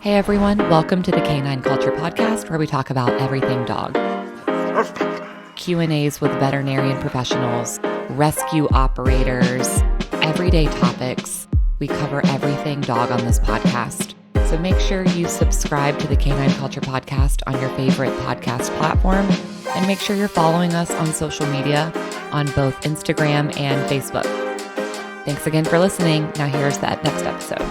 Hey everyone, welcome to the Canine Culture Podcast, where we talk about everything dog. Q&As with veterinarian professionals, rescue operators, everyday topics. We cover everything dog on this podcast. So make sure you subscribe to the Canine Culture Podcast on your favorite podcast platform, and make sure you're following us on social media on both Instagram and Facebook. Thanks again for listening. Now here's that next episode.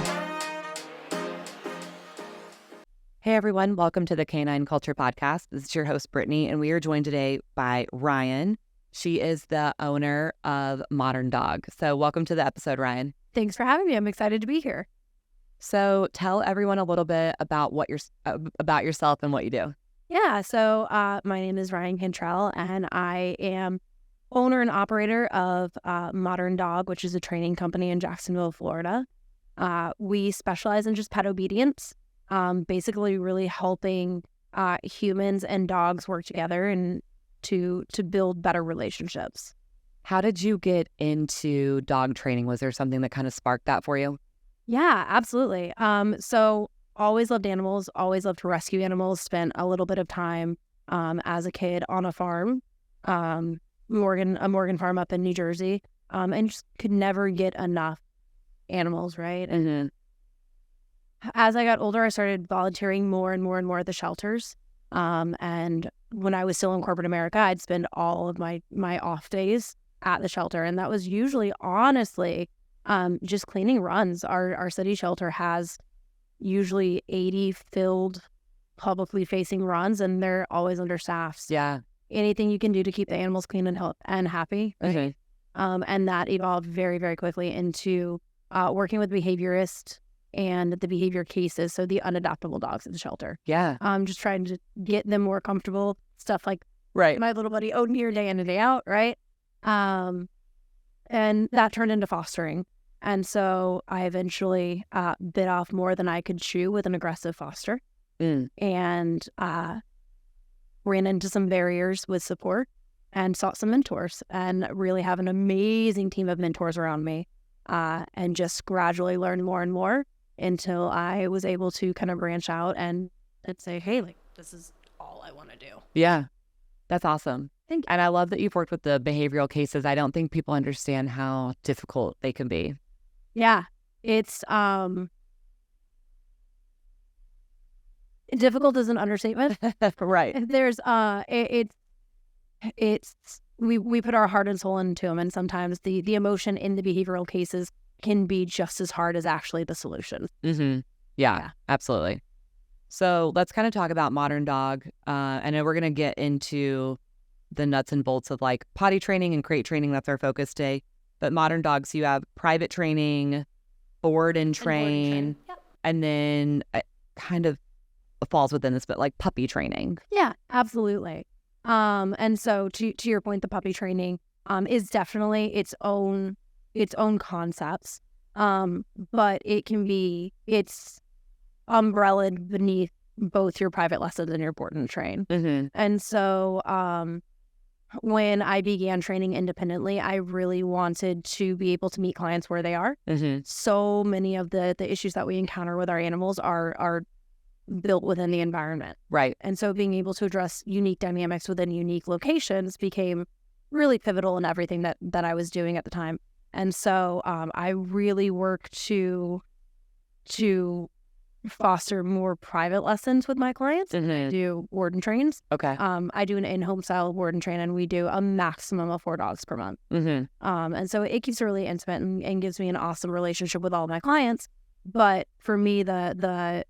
Hey everyone, welcome to the Canine Culture Podcast. This is your host, Brittany, and we are joined today by Ryann. She is the owner of ModernDog. So welcome to the episode, Ryann. Thanks for having me. I'm excited to be here. So tell everyone a little bit about about yourself and what you do. Yeah, so my name is Ryann Cantrell, and I am owner and operator of ModernDog, which is a training company in Jacksonville, Florida. We specialize in just pet obedience. Basically really helping humans and dogs work together and to build better relationships. How did you get into dog training? Was there something that kind of sparked that for you? Yeah, absolutely. So always loved animals, always loved to rescue animals, spent a little bit of time as a kid on a farm, a Morgan farm up in New Jersey, and just could never get enough animals, right? Mm-hmm. As I got older, I started volunteering more and more at the shelters. And when I was still in corporate America, I'd spend all of my off days at the shelter. And that was usually, honestly, just cleaning runs. Our city shelter has usually 80 filled publicly facing runs, and they're always understaffed. Yeah. Anything you can do to keep the animals clean and happy. Okay. And that evolved very, very quickly into working with behaviorists and the behavior cases, so the unadoptable dogs at the shelter. Yeah. Just trying to get them more comfortable, stuff like Right. my little buddy Odin here day in and day out, right? And that turned into fostering. And so I eventually bit off more than I could chew with an aggressive foster and ran into some barriers with support and sought some mentors and really have an amazing team of mentors around me and just gradually learned more and more until I was able to kind of branch out and say, hey, like, this is all I want to do. Yeah. That's awesome. Thank you. And I love that you've worked with the behavioral cases. I don't think people understand how difficult they can be. Yeah. It's difficult is an understatement. Right. There's we put our heart and soul into them, and sometimes the emotion in the behavioral cases can be just as hard as actually the solution. Mm-hmm. Yeah, absolutely. So let's kind of talk about ModernDog. I know we're going to get into the nuts and bolts of like potty training and crate training. That's our focus today. But ModernDog, so you have private training, board and train, Yep. and then kind of falls within this, but like puppy training. Yeah, absolutely. And so to your point, the puppy training is definitely its own concepts. But it's umbrellaed beneath both your private lessons and your board and train. Mm-hmm. And so when I began training independently, I really wanted to be able to meet clients where they are. Mm-hmm. So many of the issues that we encounter with our animals are built within the environment. Right. And so being able to address unique dynamics within unique locations became really pivotal in everything that I was doing at the time. And so I really work to foster more private lessons with my clients. Mm-hmm. I do board and trains. Okay. I do an in-home style board and train, and we do a maximum of 4 dogs per month. Mm-hmm. And so it keeps it really intimate and gives me an awesome relationship with all my clients. But for me, the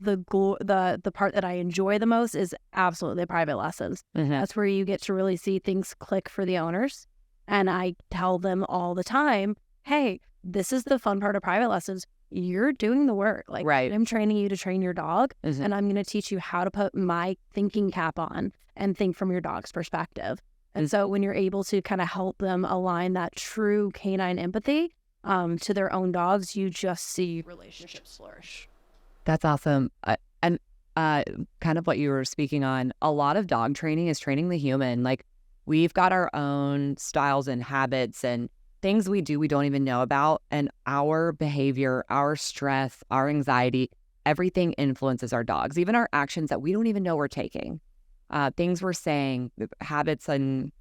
part that I enjoy the most is absolutely the private lessons. Mm-hmm. That's where you get to really see things click for the owners. And I tell them all the time, hey, this is the fun part of private lessons. You're doing the work. Like, right. I'm training you to train your dog, Mm-hmm. and I'm going to teach you how to put my thinking cap on and think from your dog's perspective. And so when you're able to kind of help them align that true canine empathy to their own dogs, you just see relationships flourish. That's awesome. And kind of what you were speaking on, a lot of dog training is training the human. Like, we've got our own styles and habits and things we do we don't even know about. And our behavior, our stress, our anxiety everything influences our dogs, even our actions that we don't even know we're taking, things we're saying, habits and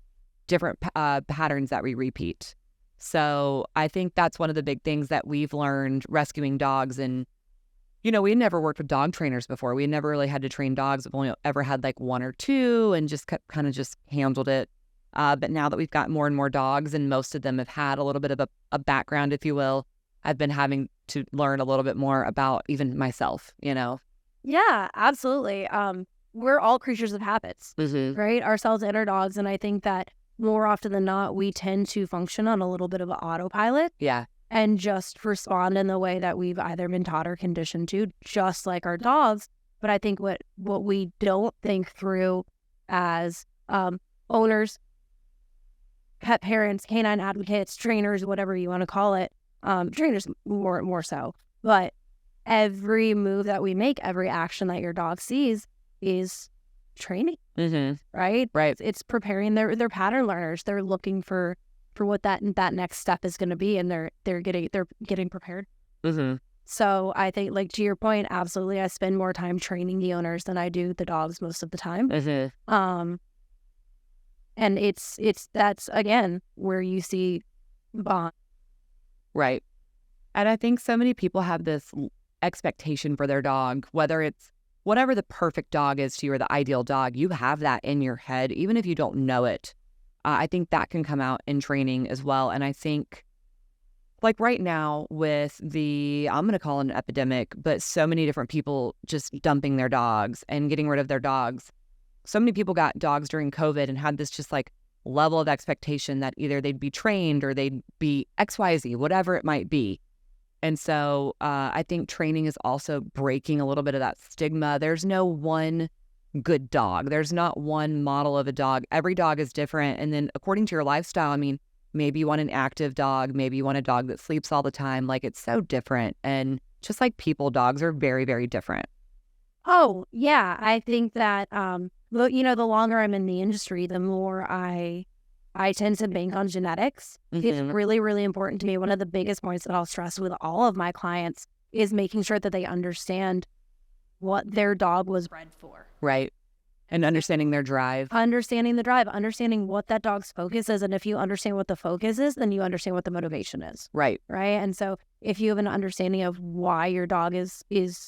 different patterns that we repeat. So I think that's one of the big things that we've learned rescuing dogs. And, we had never worked with dog trainers before. We had never really had to train dogs. We've only ever had like one or two and just kind of just handled it. But now that we've got more and more dogs, and most of them have had a little bit of a background, if you will, I've been having to learn a little bit more about even myself, Yeah, absolutely. We're all creatures of habits, right? Ourselves and our dogs. And I think that more often than not, we tend to function on a little bit of an autopilot. Yeah. And just respond in the way that we've either been taught or conditioned to, just like our dogs. But I think what we don't think through as owners, pet parents, canine advocates, trainers, whatever you want to call it, trainers more so. But every move that we make, every action that your dog sees is training, right? Right. It's preparing their pattern learners. They're looking for what that next step is going to be, and they're getting prepared. So I think, like, to your point, absolutely, I spend more time training the owners than I do the dogs most of the time. And it's that's again where you see bond. Right. And I think so many people have this expectation for their dog, whether it's whatever the perfect dog is to you or the ideal dog, you have that in your head, even if you don't know it. I think that can come out in training as well. And I think, like right now with I'm going to call it an epidemic, but so many different people just dumping their dogs and getting rid of their dogs. So many people got dogs during COVID and had this just like level of expectation that either they'd be trained or they'd be XYZ, whatever it might be. And so I think training is also breaking a little bit of that stigma. There's no one good dog. There's not one model of a dog. Every dog is different. And then according to your lifestyle, I mean, maybe you want an active dog. Maybe you want a dog that sleeps all the time. Like, it's so different. And just like people, dogs are very, very different. Oh, yeah. I think that, the longer I'm in the industry, the more I tend to bank on genetics. It's really, really important to me. One of the biggest points that I'll stress with all of my clients is making sure that they understand what their dog was bred for. Right. And understanding their drive. Understanding the drive, understanding what that dog's focus is. And if you understand what the focus is, then you understand what the motivation is. Right. Right. And so if you have an understanding of why your dog is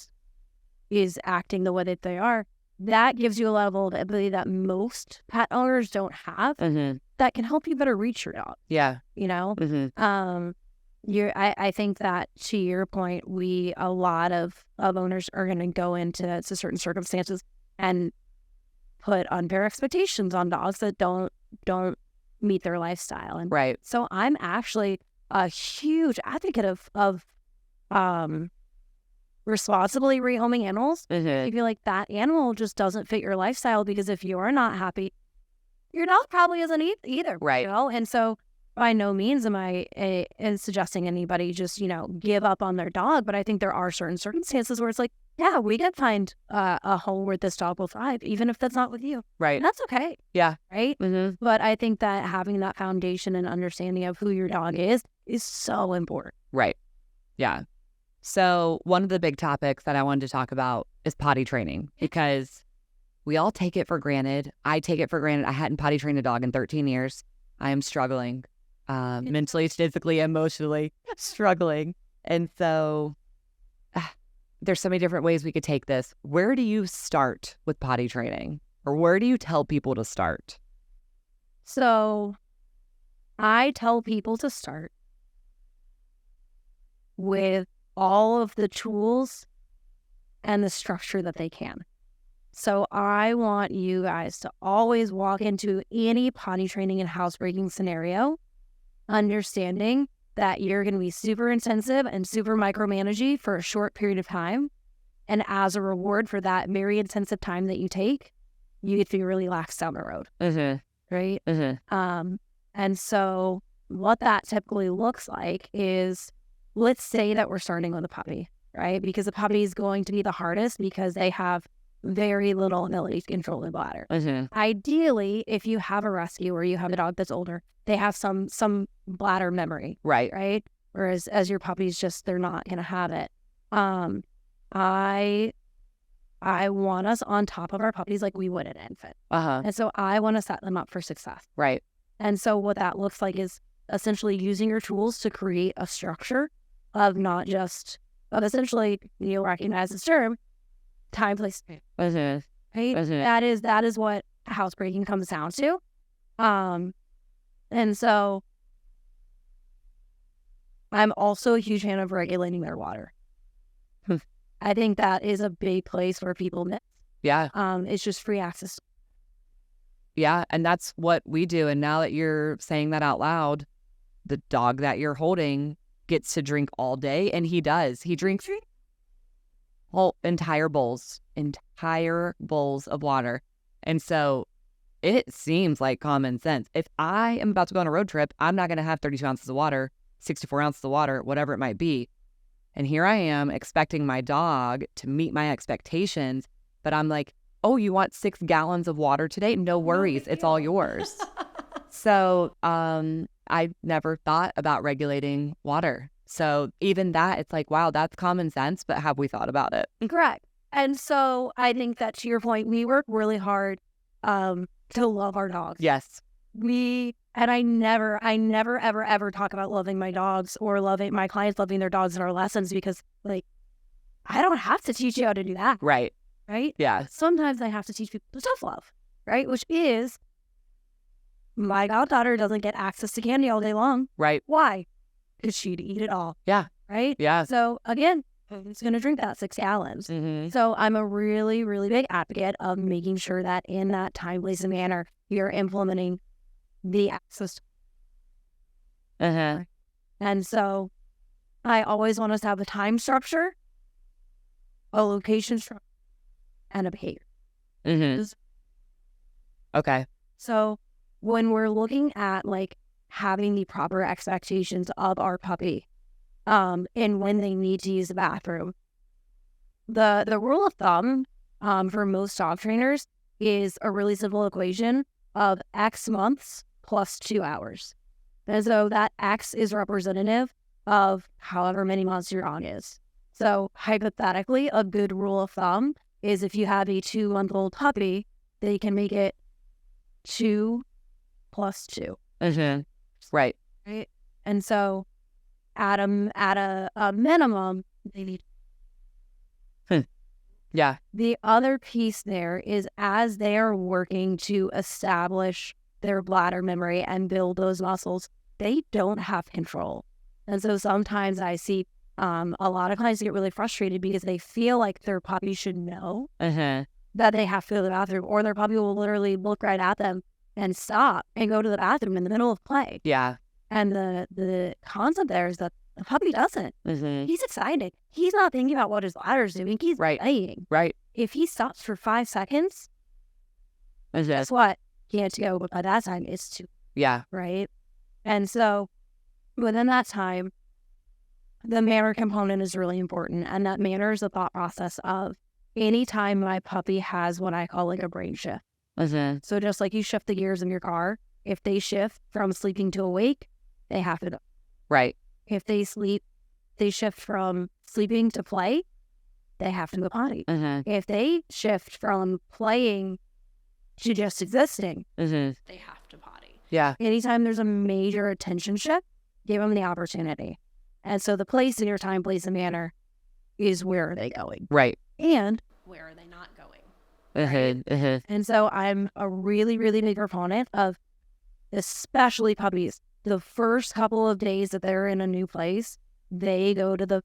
acting the way that they are, that gives you a level of ability that most pet owners don't have. That can help you better reach your dog. Yeah. I think that, to your point, a lot of owners are going to go into certain circumstances and put unfair expectations on dogs that don't meet their lifestyle. And right. So I'm actually a huge advocate of responsibly rehoming animals. I feel like that animal just doesn't fit your lifestyle, because if you're not happy, your dog probably isn't either. Right. And so by no means am I suggesting anybody just, give up on their dog. But I think there are certain circumstances where it's like, yeah, we can find a home where this dog will thrive, even if that's not with you. Right. And that's okay. Yeah. Right. But I think that having that foundation and understanding of who your dog is so important. Right. Yeah. So one of the big topics that I wanted to talk about is potty training, because we all take it for granted. I take it for granted. I hadn't potty trained a dog in 13 years. I am struggling. Mentally, physically, emotionally struggling. And so there's so many different ways we could take this. Where do you start with potty training, or where do you tell people to start? So I tell people to start with all of the tools and the structure that they can. So I want you guys to always walk into any potty training and housebreaking scenario understanding that you're going to be super intensive and super micromanaging for a short period of time. And as a reward for that very intensive time that you take, you get to be really lax down the road. Right? And so what that typically looks like is, let's say that we're starting with a puppy, right? Because a puppy is going to be the hardest because they have very little ability to control the bladder. Ideally, if you have a rescue or you have a dog that's older, they have some bladder memory. Right. Whereas as your puppies, they're not going to have it. I want us on top of our puppies like we would an infant. And so I want to set them up for success. Right. And so what that looks like is essentially using your tools to create a structure of not just, of essentially, you'll recognize this term, time, place, space. Right? That is what housebreaking comes down to. And so I'm also a huge fan of regulating their water. I think that is a big place where people miss. Yeah. It's just free access. Yeah. And that's what we do. And now that you're saying that out loud, the dog that you're holding gets to drink all day. And he does. He drinks whole entire bowls of water. And so it seems like common sense. If I am about to go on a road trip, I'm not going to have 32 ounces of water, 64 ounces of water, whatever it might be. And here I am expecting my dog to meet my expectations, but I'm like, oh, you want 6 gallons of water today? No worries. It's all yours. So I never thought about regulating water. So even that, it's like, wow, that's common sense, but have we thought about it? Correct. And so I think that, to your point, we work really hard to love our dogs. Yes. I never, ever talk about loving my dogs or loving my clients, loving their dogs in our lessons, because like, I don't have to teach you how to do that. Right. Right. Yeah. Sometimes I have to teach people tough love. Right. Which is, my goddaughter doesn't get access to candy all day long. Right. Why? Because she'd eat it all. Yeah. Right. Yeah. So again, who's going to drink that 6 gallons? Mm-hmm. So I'm a really, really big advocate of making sure that in that time, place, and manner, you're implementing the access. And so I always want us to have a time structure, a location structure, and a behavior. Okay. So when we're looking at like having the proper expectations of our puppy, and when they need to use the bathroom, the rule of thumb for most dog trainers is a really simple equation of X months plus 2 hours. And so that X is representative of however many months your dog is. So hypothetically, a good rule of thumb is if you have a 2-month-old puppy, they can make it 2 plus 2. Right. Right. And so at a minimum, they need. Yeah. The other piece there is, as they are working to establish their bladder memory and build those muscles, they don't have control. And so sometimes I see a lot of clients get really frustrated because they feel like their puppy should know that they have to go to the bathroom, or their puppy will literally look right at them and stop and go to the bathroom in the middle of play. Yeah. And the concept there is that the puppy doesn't. He's excited. He's not thinking about what his bladder is doing. He's playing. Right. If he stops for 5 seconds, guess what? He had to go, but by that time, it's 2. Yeah. Right? And so within that time, the manner component is really important. And that manner is the thought process of anytime my puppy has what I call like a brain shift. So just like you shift the gears in your car, if they shift from sleeping to awake, they have to go. Right. If they shift from sleeping to play, they have to go potty. If they shift from playing to just existing, they have to potty. Yeah. Anytime there's a major attention shift, give them the opportunity. And so the place in your time, place, and manner is where are they going? Right. And where are they not going? Right? And so I'm a really, really big proponent of, especially puppies, the first couple of days that they're in a new place, they go to the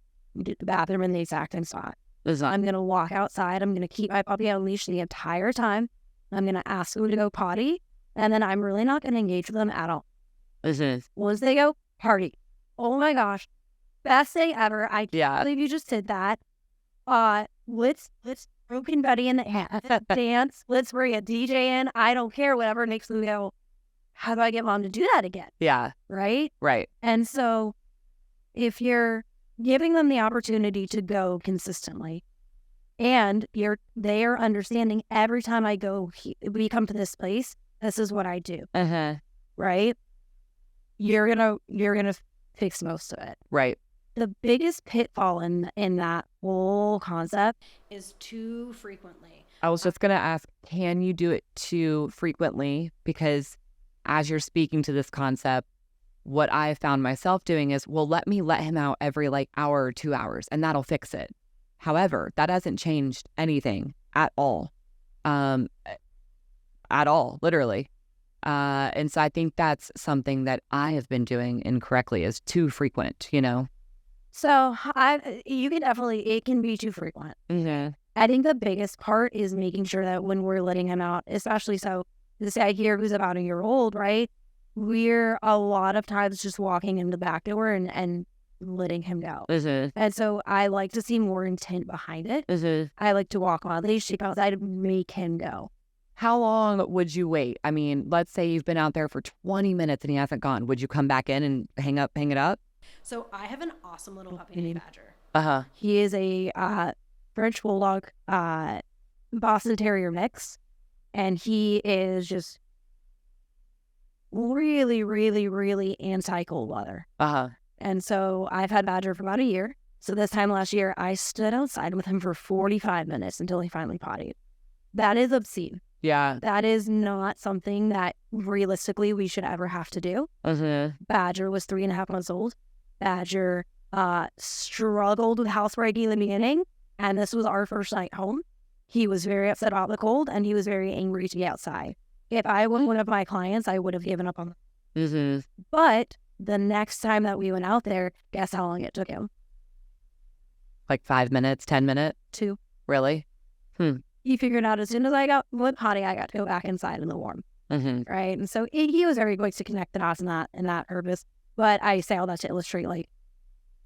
bathroom in the exact same spot. I'm going to walk outside. I'm going to keep my puppy on leash the entire time. I'm going to ask them to go potty. And then I'm really not going to engage with them at all. Once they go, party. Oh my gosh. Best day ever. I can't believe you just did that. Let's broken Betty in the hand. Dance. Let's bring a DJ in. I don't care. Whatever makes them go, how do I get mom to do that again? Yeah. Right? Right. And so if you're giving them the opportunity to go consistently, and they are understanding every time I go, we come to this place, this is what I do. Right? You're gonna fix most of it. Right. the biggest pitfall in that whole concept is too frequently. I was just going to ask, can you do it too frequently? Because as you're speaking to this concept, what I found myself doing is, well, let him out every like hour or 2 hours and that'll fix it. However, that hasn't changed anything at all. Literally. And so I think that's something that I have been doing incorrectly, is too frequent, you know? So it can be too frequent. Mm-hmm. I think the biggest part is making sure that when we're letting him out, especially so this guy here who's about a year old, right? We're a lot of times just walking in the back door and letting him go. Mm-hmm. And so I like to see more intent behind it. Mm-hmm. I like to walk on a leash, take outside, and make him go. How long would you wait? I mean, let's say you've been out there for 20 minutes and he hasn't gone. Would you come back in and hang it up? So I have an awesome little puppy named Badger. Uh-huh. He is a French Bulldog, Boston Terrier mix. And he is just really, really, really anti-cold weather. Uh-huh. And so I've had Badger for about a year. So this time last year, I stood outside with him for 45 minutes until he finally pottied. That is obscene. Yeah. That is not something that realistically we should ever have to do. Mm-hmm. Badger was 3.5 months old. Badger struggled with housebreaking in the beginning, and this was our first night home. He was very upset about the cold, and he was very angry to be outside. If I was one of my clients, I would have given up on him. Mm-hmm. But the next time that we went out there, guess how long it took him? Like 5 minutes, 10 minutes? 2. Really? He figured out as soon as I went potty, I got to go back inside in the warm. Mm-hmm. Right? And so he was very quick to connect the dots in that purpose. But I say all that to illustrate, like,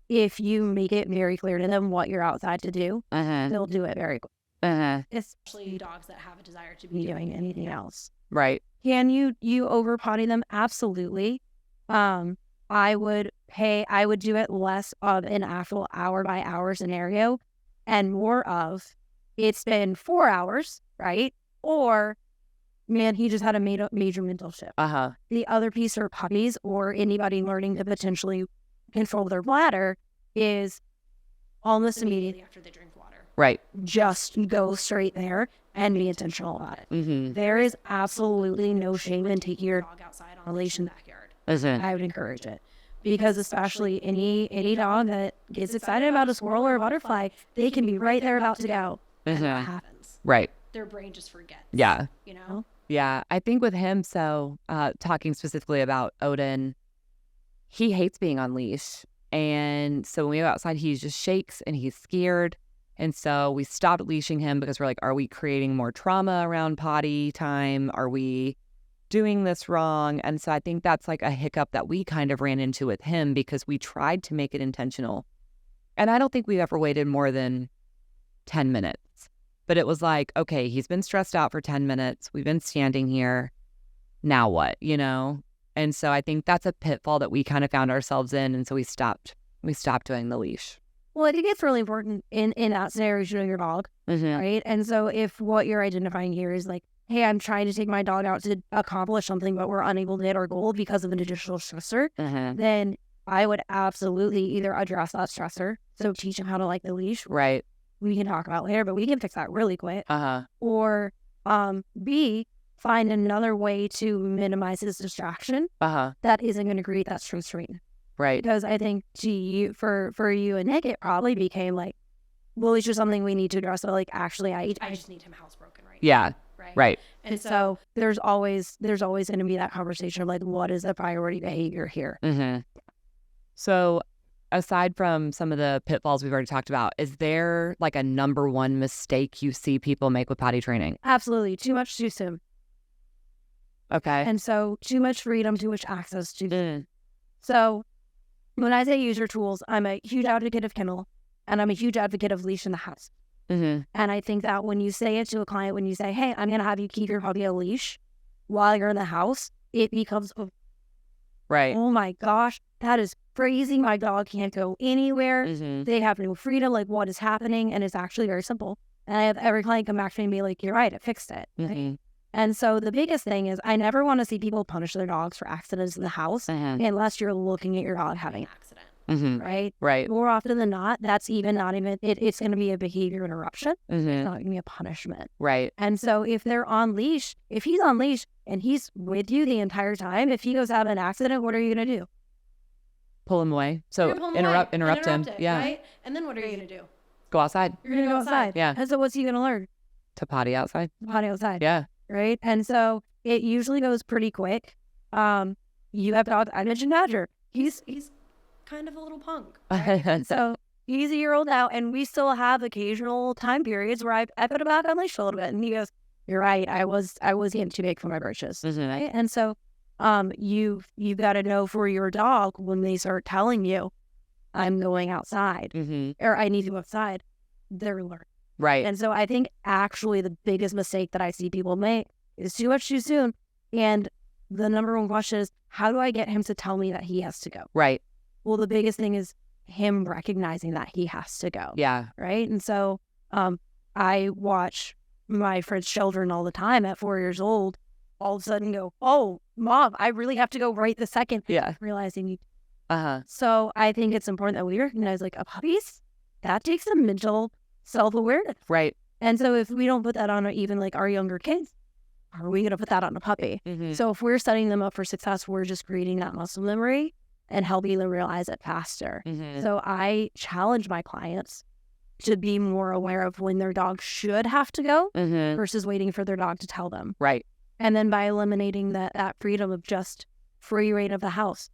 if you make it very clear to them what you're outside to do, they'll do it very quick. Especially dogs that have a desire to be doing anything else. Right. Can you over potty them? Absolutely. I would do it less of an actual hour by hour scenario and more of, it's been 4 hours, right? Or, man, he just had a major mental shift. Uh-huh. The other piece for puppies or anybody learning to potentially control their bladder is almost immediately after they drink water. Right. Just go straight there and be intentional about it. Mm-hmm. There is absolutely no shame in taking your dog outside on a leash in the backyard. I would encourage it. Because especially any dog that gets excited about a squirrel or a butterfly, they can be right there about to go. And that happens. Right. Their brain just forgets. Yeah. You know? Yeah. I think with him, so talking specifically about Odin, he hates being on leash. And so when we go outside, he just shakes and he's scared. And so we stopped leashing him because we're like, are we creating more trauma around potty time? Are we doing this wrong? And so I think that's like a hiccup that we kind of ran into with him because we tried to make it intentional. And I don't think we've ever waited more than 10 minutes. But it was like, okay, he's been stressed out for 10 minutes. We've been standing here. Now what, you know? And so I think that's a pitfall that we kind of found ourselves in. And so we stopped doing the leash. Well, I think it's really important in that scenario to know your dog, right? And so if what you're identifying here is like, hey, I'm trying to take my dog out to accomplish something, but we're unable to hit our goal because of an additional stressor, then I would absolutely either address that stressor, so teach him how to like the leash. Right. We can talk about later, but we can fix that really quick. Or B, find another way to minimize his distraction that isn't going to create that stress strain. Right. Because I think for you and Nick, it probably became like, well, it's just something we need to address. But like, actually, I just need him housebroken right now. Right. And so there's always going to be that conversation of like, what is the priority behavior here? So aside from some of the pitfalls we've already talked about, is there like a number one mistake you see people make with potty training? Absolutely. Too much too soon. Okay. And so too much freedom, too much access to. So when I say use your tools, I'm a huge advocate of kennel and I'm a huge advocate of leash in the house. And I think that when you say it to a client, when you say, hey, I'm going to have you keep your puppy on a leash while you're in the house, it becomes, right. Oh my gosh, that is crazy. My dog can't go anywhere. They have no freedom. Like, what is happening? And it's actually very simple. And I have every client come back to me and be like, you're right, it fixed it. Right? And so the biggest thing is I never want to see people punish their dogs for accidents in the house unless you're looking at your dog having an accident. right? Right. More often than not, it's going to be a behavior interruption. It's not going to be a punishment. Right. And so if he's on leash and he's with you the entire time, if he goes out in an accident, what are you going to do? Pull him away. So interrupt him. Yeah. Right? And then what are you going to do? Go outside. You're going to go outside. Yeah. And so what's he going to learn? To potty outside. Potty outside. Yeah. Right. And so it usually goes pretty quick. You have dogs. I mentioned Badger. He's kind of a little punk. Right? So he's a year old now, and we still have occasional time periods where I put him back on leash a little bit, and he goes, "You're right. I was getting too big for my britches." Right? And so you've got to know for your dog when they start telling you, "I'm going outside," or "I need to go outside," they're learning. Right. And so I think actually the biggest mistake that I see people make is too much too soon. And the number one question is, how do I get him to tell me that he has to go? Right. Well, the biggest thing is him recognizing that he has to go. Yeah. Right. And so I watch my friends' children all the time at 4 years old, all of a sudden go, "Oh, Mom, I really have to go right this second." Yeah. Realizing you. So I think it's important that we recognize, like, a puppy's, that takes some mental self-awareness. Right. And so if we don't put that on even like our younger kids, are we going to put that on a puppy? So if we're setting them up for success, we're just creating that muscle memory and helping them realize it faster. So I challenge my clients to be more aware of when their dog should have to go versus waiting for their dog to tell them. Right. And then by eliminating that freedom of just free reign of the house,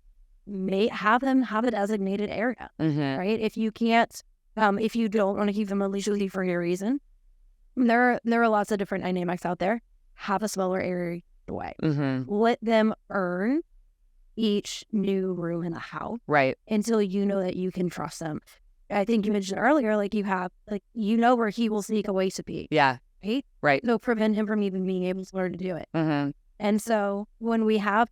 have them have a designated area, right? If you can't, if you don't want to keep them on leash with you for any reason, there are lots of different dynamics out there. Have a smaller area away. Let them earn each new room in the house. Right. Until you know that you can trust them. I think you mentioned earlier, like you know where he will sneak away to pee. Yeah. Right? Right. So prevent him from even being able to learn to do it. And so when we have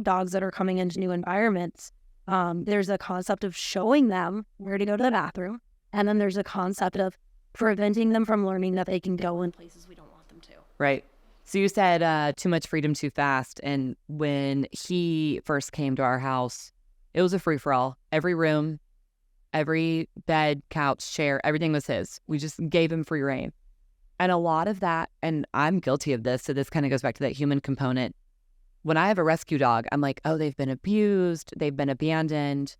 dogs that are coming into new environments, there's a concept of showing them where to go to the bathroom. And then there's a concept of preventing them from learning that they can go in places we don't want them to. Right. So you said too much freedom too fast. And when he first came to our house, it was a free-for-all. Every room, every bed, couch, chair, everything was his. We just gave him free reign. And a lot of that, and I'm guilty of this, so this kind of goes back to that human component. When I have a rescue dog, I'm like, oh, they've been abused, they've been abandoned,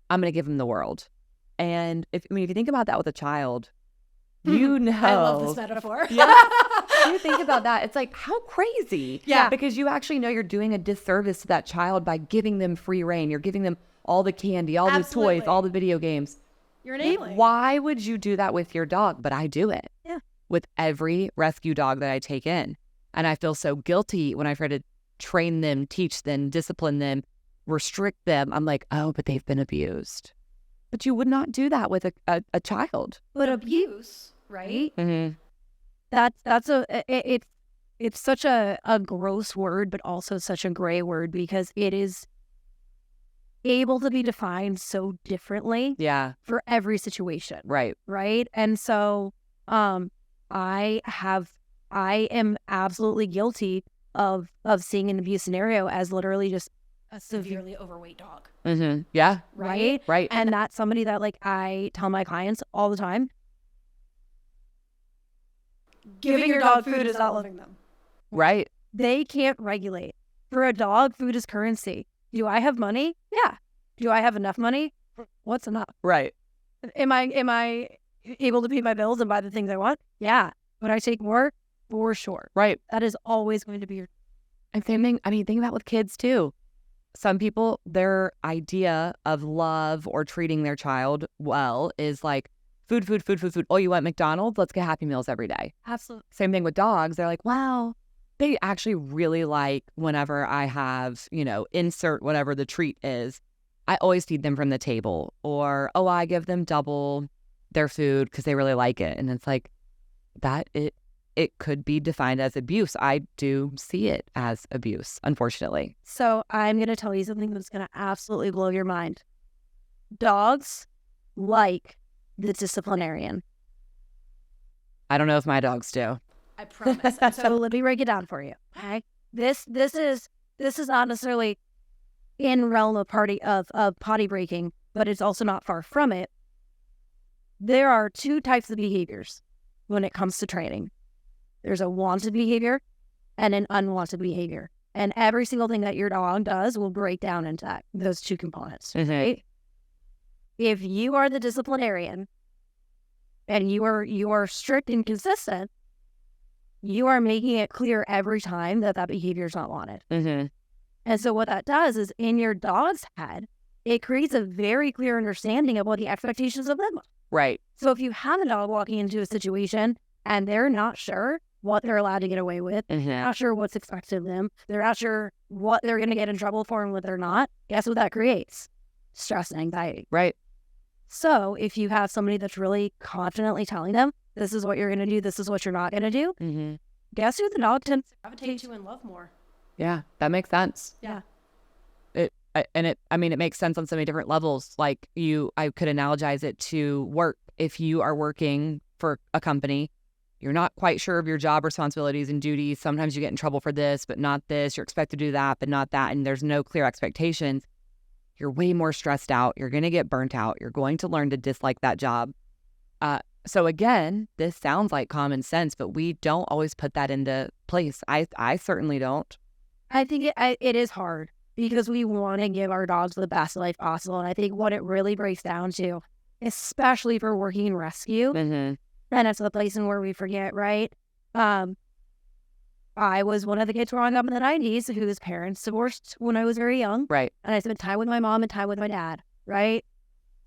I'm going to give them the world. And if you think about that with a child, you know. I love this metaphor. Yeah. You think about that, it's like, how crazy. Yeah. Because you actually know you're doing a disservice to that child by giving them free reign. You're giving them all the candy, all the toys, all the video games. You're enabling. Why would you do that with your dog? But I do it. Yeah. With every rescue dog that I take in. And I feel so guilty when I try to train them, teach them, discipline them, restrict them. I'm like, oh, but they've been abused. But you would not do that with a child. But abuse, right? Mm-hmm. It's such a gross word, but also such a gray word because it is able to be defined so differently. Yeah. For every situation. Right. Right. And so I am absolutely guilty of seeing an abuse scenario as literally just a severely overweight dog. Mm-hmm. Yeah. Right. Right. And that's somebody that, like, I tell my clients all the time, giving your dog food is not loving them. Right. They can't regulate. For a dog, food is currency. Do I have money? Yeah. Do I have enough money? What's enough? Right. Am I able to pay my bills and buy the things I want? Yeah. Would I take more? For sure. Right. That is always going to be your... And same thing, think about with kids too. Some people, their idea of love or treating their child well is like food. Oh, you want McDonald's? Let's get Happy Meals every day. Absolutely. Same thing with dogs. They're like, wow, they actually really like whenever I have, insert whatever the treat is, I always feed them from the table. Or, oh, I give them double their food because they really like it. And it's like that it could be defined as abuse. I do see it as abuse, unfortunately. So I'm going to tell you something that's going to absolutely blow your mind. Dogs like the disciplinarian. I don't know if my dogs do. I promise. So let me break it down for you. Okay. This is not necessarily in realm of potty breaking, but it's also not far from it. There are two types of behaviors when it comes to training. There's a wanted behavior and an unwanted behavior. And every single thing that your dog does will break down into those two components, right? If you are the disciplinarian and you are strict and consistent, you are making it clear every time that behavior is not wanted. And so what that does is in your dog's head, it creates a very clear understanding of what the expectations of them are. Right. So if you have a dog walking into a situation and they're not sure what they're allowed to get away with, they're not sure what's expected of them, they're not sure what they're going to get in trouble for and what they're not, guess what that creates? Stress and anxiety. Right. So if you have somebody that's really confidently telling them, this is what you're going to do, this is what you're not going to do, guess who the dog tends to gravitate to and love more? Yeah, that makes sense. Yeah. It makes sense on so many different levels. Like I could analogize it to work. If you are working for a company, you're not quite sure of your job responsibilities and duties. Sometimes you get in trouble for this, but not this. You're expected to do that, but not that. And there's no clear expectations. You're way more stressed out. You're going to get burnt out. You're going to learn to dislike that job. So again, this sounds like common sense, but we don't always put that into place. I certainly don't. I think it is hard because we want to give our dogs the best life possible. And I think what it really breaks down to, especially for working in rescue, and that's the place in where we forget, right? I was one of the kids growing up in the 90s whose parents divorced when I was very young. Right. And I spent time with my mom and time with my dad, right?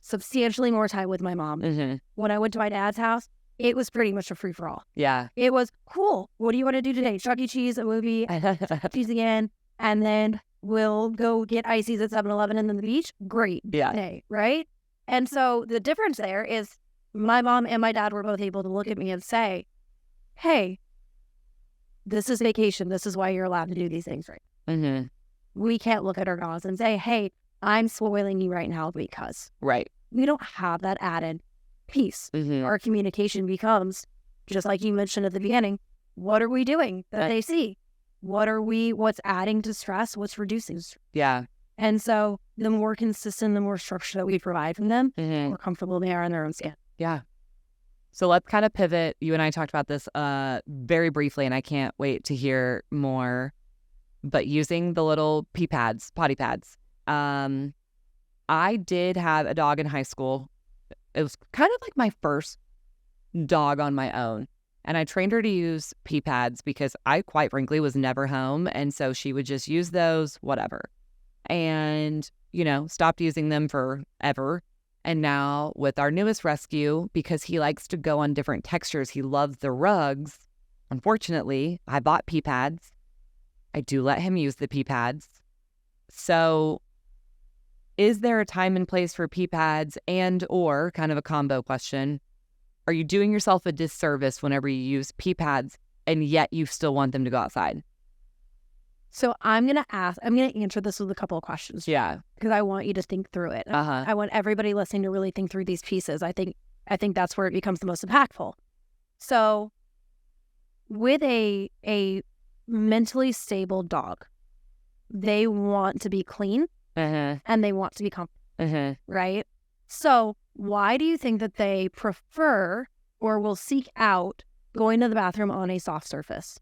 Substantially more time with my mom. When I went to my dad's house, it was pretty much a free-for-all. Yeah. It was, cool, what do you want to do today? Chuck E. Cheese, a movie, cheese again, and then we'll go get ices at 7-Eleven and then the beach. Great day, right? And so the difference there is my mom and my dad were both able to look at me and say, hey, this is vacation. This is why you're allowed to do these things, right? We can't look at our dogs and say, hey, I'm spoiling you right now because. Right. We don't have that added piece. Our communication becomes, just like you mentioned at the beginning, what are we doing that they see? What's adding to stress? What's reducing stress? Yeah. And so the more consistent, the more structure that we provide from them, the more comfortable they are in their own skin. Yeah. So let's kind of pivot. You and I talked about this very briefly, and I can't wait to hear more. But using the little pee pads, potty pads. I did have a dog in high school. It was kind of like my first dog on my own. And I trained her to use pee pads because I, quite frankly, was never home. And so she would just use those, whatever. And, stopped using them forever. And now with our newest rescue, because he likes to go on different textures, he loves the rugs. Unfortunately, I bought pee pads. I do let him use the pee pads. So is there a time and place for pee pads and or kind of a combo question? Are you doing yourself a disservice whenever you use pee pads and yet you still want them to go outside? So I'm going to answer this with a couple of questions. Yeah. Because I want you to think through it. I want everybody listening to really think through these pieces. I think that's where it becomes the most impactful. So with a mentally stable dog, they want to be clean and they want to be comfortable, right? So why do you think that they prefer or will seek out going to the bathroom on a soft surface?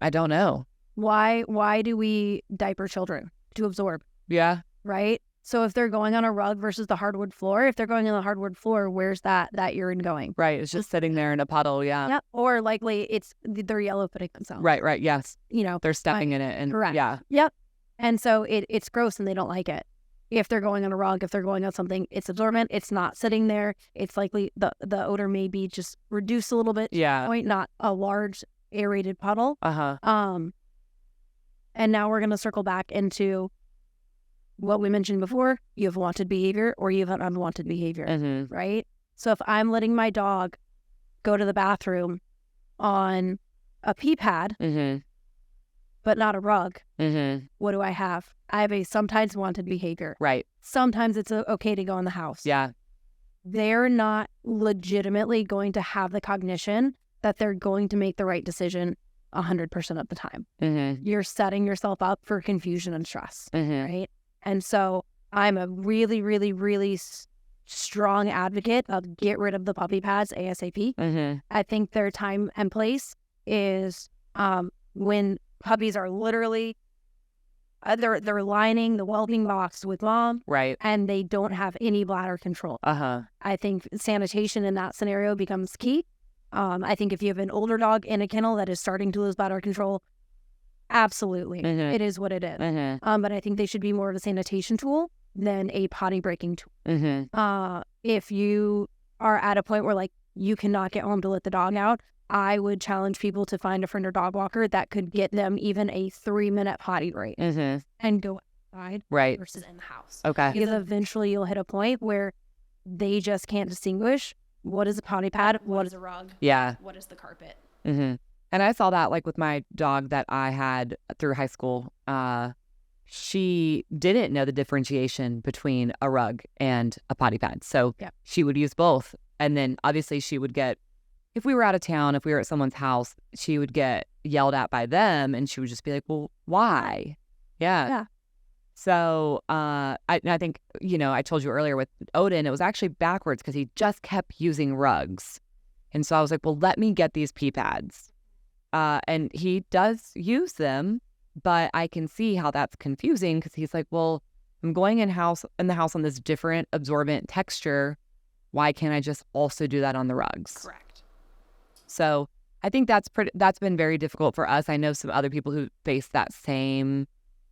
I don't know. Why do we diaper children? To absorb. Yeah. Right? So if they're going on a rug versus the hardwood floor, if they're going on the hardwood floor, where's that urine going? Right. It's just sitting there in a puddle. Yeah. Yeah. Or likely they're yellow putting themselves. Right. Yes. They're stepping in it. And correct. Yeah. Yep. And so it's gross and they don't like it. If they're going on a rug, if they're going on something, it's absorbent. It's not sitting there. It's likely the odor may be just reduced a little bit. Yeah. Point, not a large aerated puddle. And now we're going to circle back into what we mentioned before. You have wanted behavior or you have an unwanted behavior, right? So if I'm letting my dog go to the bathroom on a pee pad, but not a rug, what do I have? I have a sometimes wanted behavior. Right. Sometimes it's okay to go in the house. Yeah. They're not legitimately going to have the cognition that they're going to make the right decision 100% of the time. Mm-hmm. You're setting yourself up for confusion and stress, Mm-hmm. right? And so I'm a really, really, really strong advocate of get rid of the puppy pads ASAP. Mm-hmm. I think their time and place is when puppies are literally they're lining the whelping box with mom, Right. and they don't have any bladder control. I think sanitation in that scenario becomes key. I think if you have an older dog in a kennel that is starting to lose bladder control, absolutely, Mm-hmm. it is what it is. Mm-hmm. But I think they should be more of a sanitation tool than a potty breaking tool. Mm-hmm. If you are at a point where like you cannot get home to let the dog out, I would challenge people to find a friend or dog walker that could get them even a 3-minute potty break Mm-hmm. and go outside Right. versus in the house. Okay. Because eventually you'll hit a point where they just can't distinguish what is a potty pad, what is a rug, Yeah. what is the carpet. Mm-hmm. And I saw that like with my dog that I had through high school. She didn't know the differentiation between a rug and a potty pad. So Yep. she would use both. And then obviously she would get, if we were out of town, if we were at someone's house, she would get yelled at by them and she would just be like, well, why? Yeah. Yeah. So I think, I told you earlier with Odin, it was actually backwards because he just kept using rugs. And so I was like, well, let me get these pee pads. And he does use them, but I can see how that's confusing because he's like, well, I'm going in the house on this different absorbent texture. Why can't I just also do that on the rugs? Correct. So I think that's been very difficult for us. I know some other people who face that same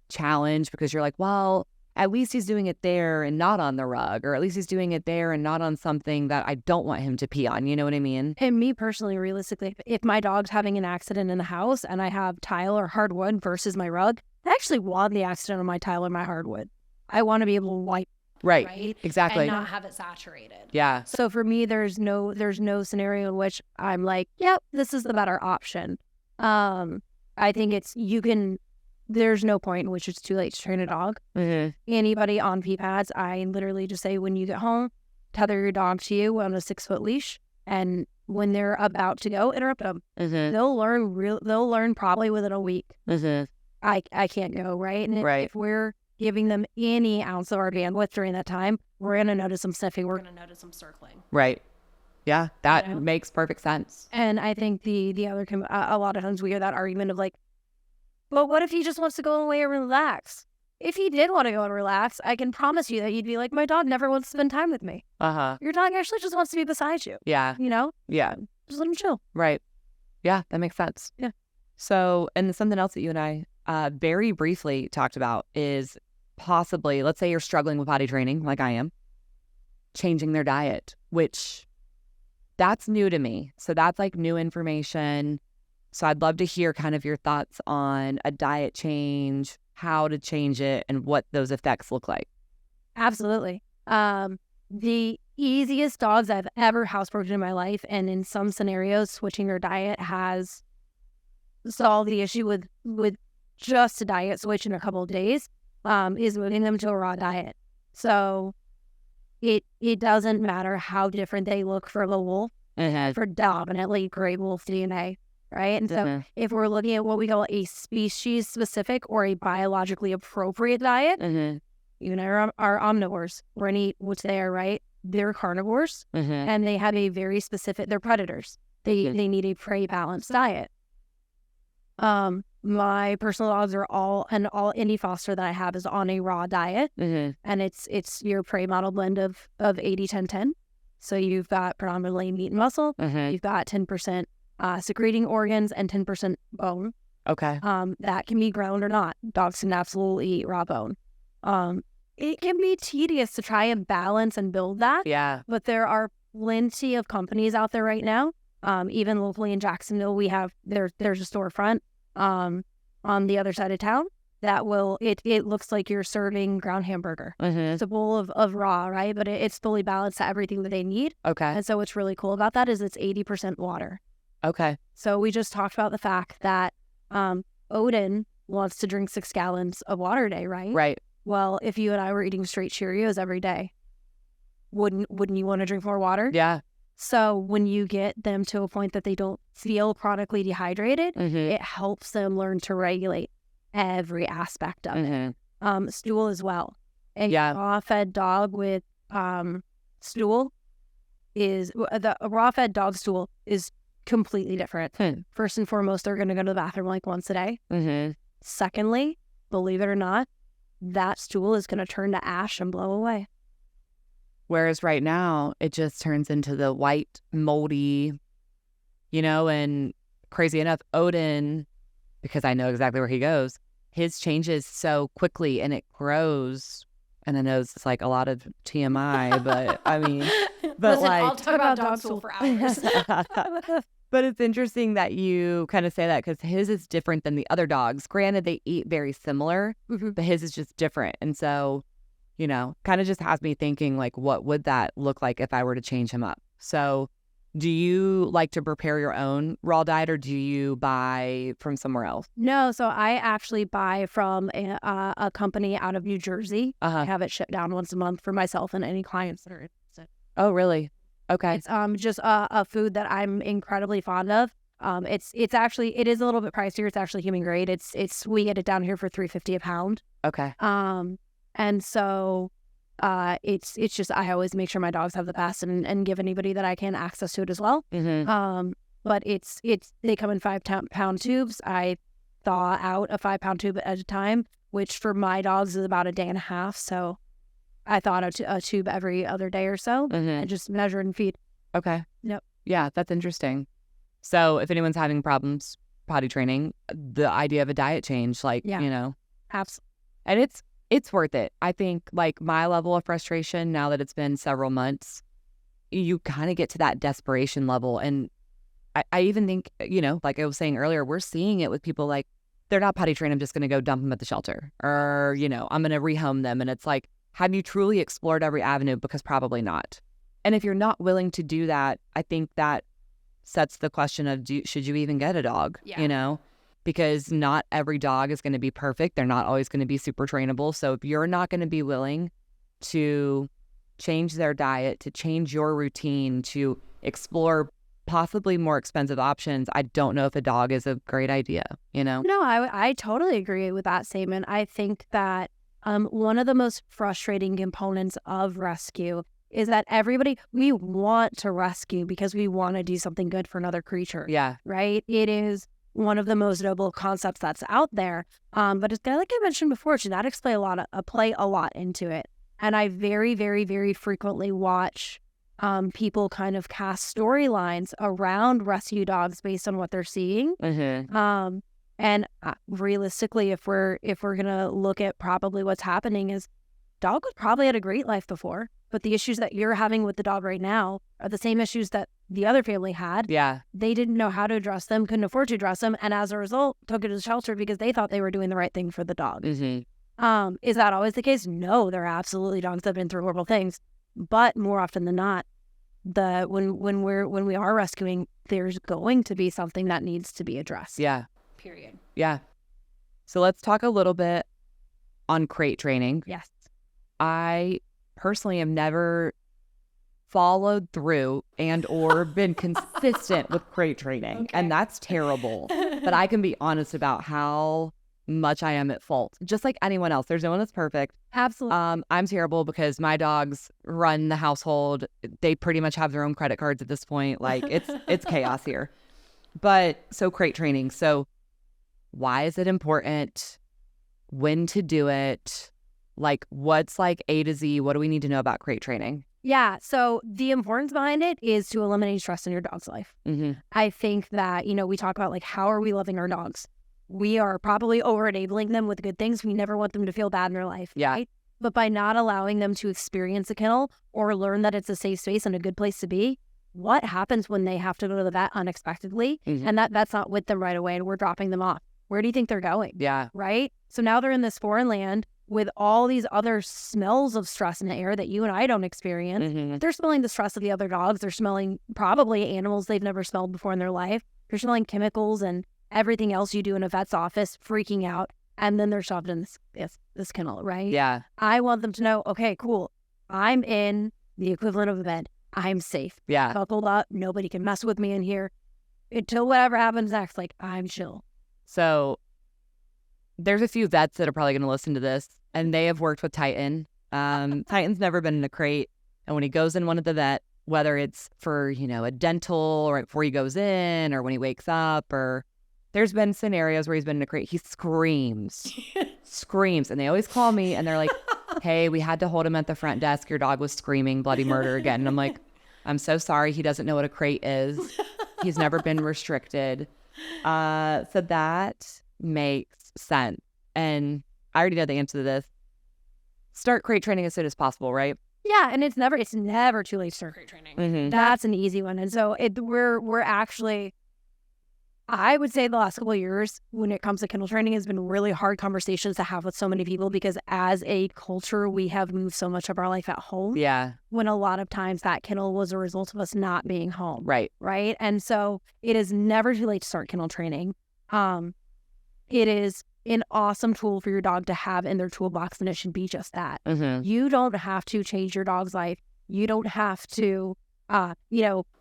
challenge because you're like, well, at least he's doing it there and not on the rug, or at least he's doing it there and not on something that I don't want him to pee on. You know what I mean? And me personally, realistically, if my dog's having an accident in the house and I have tile or hardwood versus my rug, I actually want the accident on my tile or my hardwood. I want to be able to wipe. Right. Exactly. And not have it saturated. Yeah. So for me, there's no scenario in which I'm like, yep, this is the better option. I think there's no point in which it's too late to train a dog. Mm-hmm. Anybody on pee pads, I literally just say when you get home, tether your dog to you on a 6-foot leash, and when they're about to go, interrupt them. Mm-hmm. They'll learn probably within a week. Mm-hmm. I can't go, right? And Right. if we're giving them any ounce of our bandwidth during that time, we're going to notice them sniffing. We're going to notice them circling. Right. Yeah, that makes perfect sense. And I think the other, a lot of times we hear that argument of like, well, what if he just wants to go away and relax? If he did want to go and relax, I can promise you that you'd be like, my dog never wants to spend time with me. Uh-huh. Your dog actually just wants to be beside you. Yeah. Yeah. Just let him chill. Right. Yeah, that makes sense. Yeah. So, and something else that you and I very briefly talked about is possibly, let's say you're struggling with potty training, like I am, changing their diet, which that's new to me. So that's like new information. So I'd love to hear kind of your thoughts on a diet change, how to change it, and what those effects look like. Absolutely. The easiest dogs I've ever housebroken in my life, and in some scenarios, switching your diet has solved the issue with just a diet switch in a couple of days, is moving them to a raw diet. So it doesn't matter how different they look for the wolf, for dominantly gray wolf DNA. Right. And so if we're looking at what we call a species specific or a biologically appropriate diet, even our omnivores, we're going to eat what's there, right? They're carnivores and they have a very specific, they're predators. They need a prey balanced diet. My personal dogs are all any foster that I have is on a raw diet, and it's your prey model blend of 80-10-10. So you've got predominantly meat and muscle. You've got 10% secreting organs and 10% bone. Okay. That can be ground or not. Dogs can absolutely eat raw bone. It can be tedious to try and balance and build that. Yeah. But there are plenty of companies out there right now. Even locally in Jacksonville, there's a storefront on the other side of town that it looks like you're serving ground hamburger. It's a bowl of raw, right? But it's fully balanced to everything that they need. Okay. And so what's really cool about that is it's 80% water. Okay. So we just talked about the fact that Odin wants to drink 6 gallons of water a day, right? Right. Well, if you and I were eating straight Cheerios every day, wouldn't you want to drink more water? Yeah. So when you get them to a point that they don't feel chronically dehydrated, it helps them learn to regulate every aspect of it. Stool as well. A raw-fed dog with stool a raw-fed dog stool is completely different. First and foremost, they're going to go to the bathroom like once a day. Secondly, believe it or not, that stool is going to turn to ash and blow away. Whereas right now, it just turns into the white, moldy, and crazy enough, Odin, because I know exactly where he goes, his changes so quickly and it grows. And I know it's like a lot of TMI, but I mean, Listen, I'll talk about dog stool for hours. But it's interesting that you kind of say that because his is different than the other dogs. Granted, they eat very similar, but his is just different. And so, kind of just has me thinking, like, what would that look like if I were to change him up? So do you like to prepare your own raw diet or do you buy from somewhere else? No, so I actually buy from a company out of New Jersey. I have it shipped down once a month for myself and any clients that are interested. Oh, really? Okay. It's just a food that I'm incredibly fond of. It's actually, it is a little bit pricier. It's actually human grade. We get it down here for $3.50 a pound. Okay. And so it's just, I always make sure my dogs have the best and give anybody that I can access to it as well. But they come in 5-pound tubes. I thaw out a 5-pound tube at a time, which for my dogs is about a day and a half. So I thaw out a tube every other day or so and just measure and feed. Okay. Yep. Yeah, that's interesting. So if anyone's having problems potty training, the idea of a diet change, Absolutely. And it's worth it. I think like my level of frustration now that it's been several months, you kind of get to that desperation level. And I even think, like I was saying earlier, we're seeing it with people like, they're not potty trained. I'm just going to go dump them at the shelter or, I'm going to rehome them. And it's like, have you truly explored every avenue? Because probably not. And if you're not willing to do that, I think that sets the question of, should you even get a dog? Because not every dog is going to be perfect. They're not always going to be super trainable. So if you're not going to be willing to change their diet, to change your routine, to explore possibly more expensive options, I don't know if a dog is a great idea, No, I totally agree with that statement. I think that one of the most frustrating components of rescue is that we want to rescue because we want to do something good for another creature. Yeah. Right? It is one of the most noble concepts that's out there. But it's like I mentioned before, genetics play a lot into it. And I very, very, very frequently watch people kind of cast storylines around rescue dogs based on what they're seeing. And realistically, if we're gonna look at probably what's happening is dog was probably had a great life before, but the issues that you're having with the dog right now are the same issues that the other family had. Yeah. They didn't know how to address them, couldn't afford to address them, and as a result, took it to the shelter because they thought they were doing the right thing for the dog. Is that always the case? No, there are absolutely dogs that have been through horrible things, but more often than not, when we are rescuing, there's going to be something that needs to be addressed. Yeah. Period. Yeah. So let's talk a little bit on crate training. Yes. I personally have never followed through and or been consistent with crate training. Okay. And that's terrible. But I can be honest about how much I am at fault. Just like anyone else. There's no one that's perfect. Absolutely. I'm terrible because my dogs run the household. They pretty much have their own credit cards at this point. Like it's chaos here. But so crate training. So why is it important? When to do it? Like what's like A to Z? What do we need to know about crate training? Yeah. So the importance behind it is to eliminate stress in your dog's life. I think that, we talk about like, how are we loving our dogs? We are probably over-enabling them with good things. We never want them to feel bad in their life. Yeah. Right? But by not allowing them to experience a kennel or learn that it's a safe space and a good place to be, what happens when they have to go to the vet unexpectedly and that's not with them right away and we're dropping them off? Where do you think they're going? Yeah. Right? So now they're in this foreign land with all these other smells of stress in the air that you and I don't experience. They're smelling the stress of the other dogs. They're smelling probably animals they've never smelled before in their life. They're smelling chemicals and everything else you do in a vet's office, freaking out. And then they're shoved in this kennel, right? Yeah. I want them to know, okay, cool. I'm in the equivalent of a bed. I'm safe. Yeah. Buckled up. Nobody can mess with me in here. Until whatever happens next, like, I'm chill. So there's a few vets that are probably going to listen to this, and they have worked with Titan. Titan's never been in a crate. And when he goes in one of the vet, whether it's for, a dental or before he goes in or when he wakes up, or there's been scenarios where he's been in a crate, he screams. And they always call me and they're like, hey, we had to hold him at the front desk. Your dog was screaming bloody murder again. And I'm like, I'm so sorry. He doesn't know what a crate is. He's never been restricted. So that makes sense. And I already know the answer to this. Start crate training as soon as possible, right? Yeah, and it's never too late to start crate training. Mm-hmm. That's an easy one. And so we're actually, I would say the last couple of years when it comes to kennel training has been really hard conversations to have with so many people, because as a culture, we have moved so much of our life at home. Yeah. When a lot of times that kennel was a result of us not being home. Right. Right. And so it is never too late to start kennel training. It is an awesome tool for your dog to have in their toolbox, and it should be just that. Mm-hmm. You don't have to change your dog's life. You don't have to,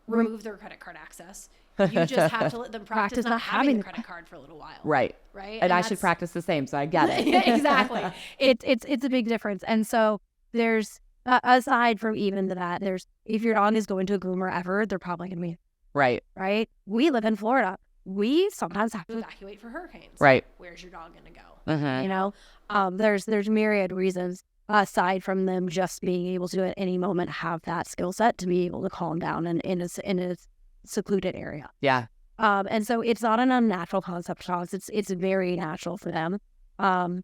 remove their credit card access. You just have to let them practice not having the credit card for a little while. Right. Right. And I should practice the same, so I get it. Exactly. It's a big difference. And so there's, aside from even that, there's, if your dog is going to a groomer ever, they're probably going to be Right. Right. We live in Florida. We sometimes have to evacuate for hurricanes. Right. Where's your dog going to go? Mm-hmm. There's myriad reasons aside from them just being able to at any moment have that skill set to be able to calm down in a secluded area. Yeah. And so it's not an unnatural concept to dogs. It's very natural for them. And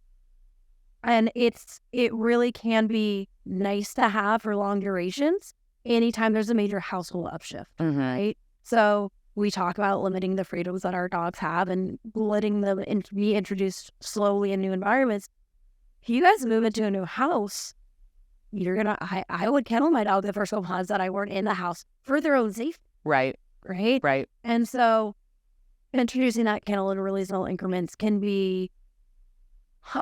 it really can be nice to have for long durations anytime there's a major household upshift. Mm-hmm. Right. So we talk about limiting the freedoms that our dogs have and letting them be introduced slowly in new environments. If you guys move into a new house, I would kennel my dog the first couple months that I weren't in the house for their own safety. Right. Right. Right. And so introducing that kennel in really small increments can be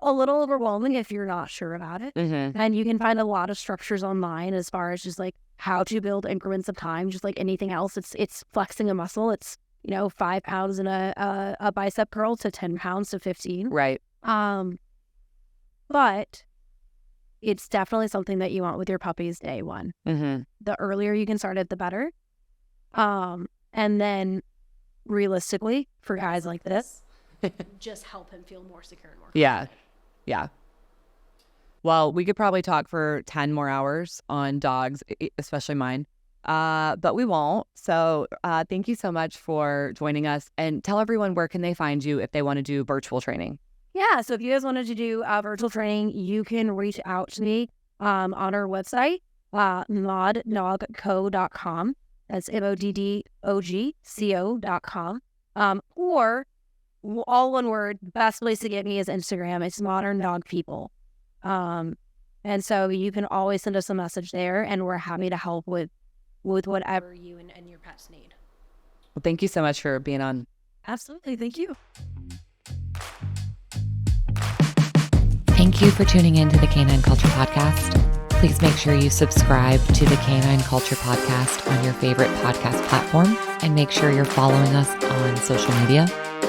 a little overwhelming if you're not sure about it. Mm-hmm. And you can find a lot of structures online as far as just like how to build increments of time, just like anything else. It's flexing a muscle. It's, 5 pounds in a bicep curl to 10 pounds to 15. Right. But it's definitely something that you want with your puppies day one. Mm-hmm. The earlier you can start it, the better. And then realistically, for guys like this, just help him feel more secure and more confident. Yeah. Yeah. Well, we could probably talk for 10 more hours on dogs, especially mine, but we won't. So thank you so much for joining us, and tell everyone where can they find you if they want to do virtual training. Yeah, so if you guys wanted to do virtual training, you can reach out to me on our website, ModderDogCo.com. That's ModderDogCo.com. Or all one word, best place to get me is Instagram. It's ModernDogPeople. And so you can always send us a message there, and we're happy to help with whatever you and your pets need. Well, thank you so much for being on. Absolutely. Thank you. Thank you for tuning in to the Canine Culture Podcast. Please make sure you subscribe to the Canine Culture Podcast on your favorite podcast platform, and make sure you're following us on social media.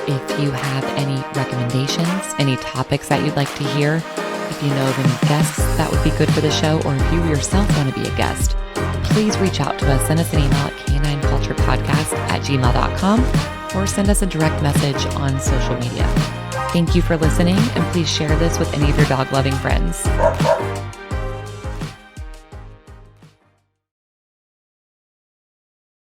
If you have any recommendations, any topics that you'd like to hear, if you know of any guests that would be good for the show, or if you yourself want to be a guest, please reach out to us. Send us an email at canineculturepodcast@gmail.com, or send us a direct message on social media. Thank you for listening, and please share this with any of your dog-loving friends.